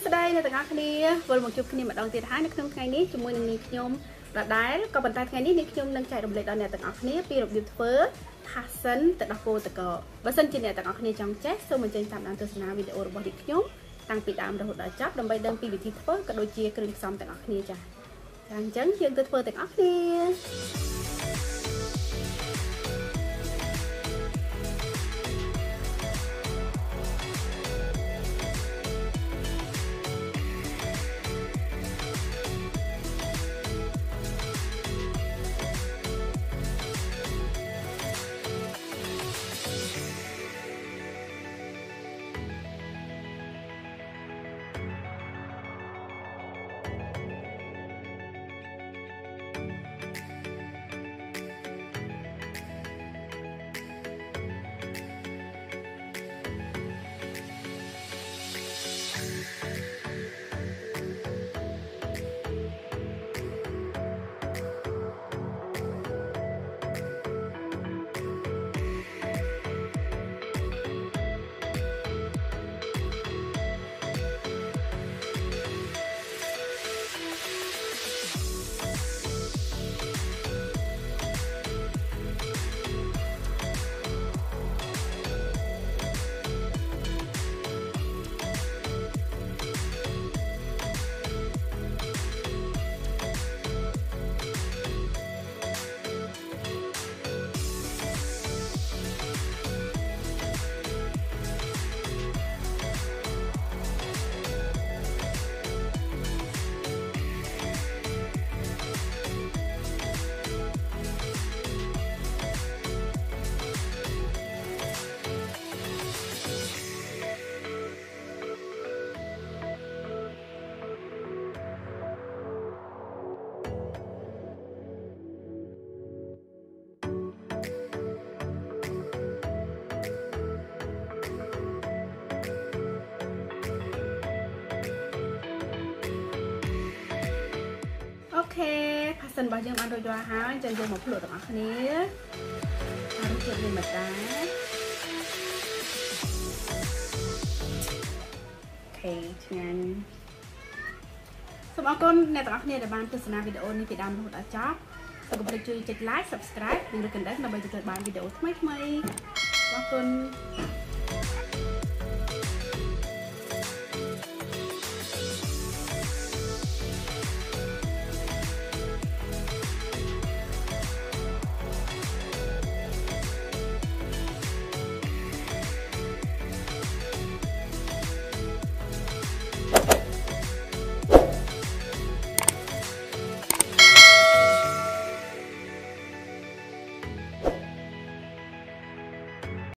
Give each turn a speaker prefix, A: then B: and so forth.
A: ស្ដីនៅទាំងអស់គ្នាវិលមកជួបគ្នាម្ដងទៀតហើយនៅក្នុងថ្ងៃនេះជាមួយនឹងនាងខ្ញុំដដែលក៏ប៉ុន្តែថ្ងៃនេះនាងខ្ញុំនឹងចែករំលែកដល់អ្នកទាំងអស់គ្នាពីរបៀបធ្វើផាសិនទៅដោះគោតកបើសិនជាអ្នកទាំងអស់គ្នាចង់ចេះសូមអញ្ជើញតាមដានទស្សនាវីដេអូរបស់នាងខ្ញុំតាំងពីដើមរហូតដល់ចប់ដើម្បីដឹងពីវិធីធ្វើក៏ដូចជាគ្រឿងផ្សំទាំងអស់គ្នាចា៎អញ្ចឹងយើងទៅធ្វើទាំងអស់គ្នាអូខេផាសិនរបស់យើងបានរួចរាល់ហើយអញ្ចឹងយើងមកភ្លក់ទាំងអស់គ្នាហើយរសជាតិវាមិនដែរអូខេឆ្ងាញ់សូមអរគុណអ្នកទាំងអស់គ្នាដែលបានទស្សនាវីដេអូនេះពីដើមរហូតដល់ចប់សូមកុំភ្លេចជួយចុច like subscribe និងរូបកណ្ដឹងដើម្បីទទួលបានវីដេអូថ្មីៗអរគុណ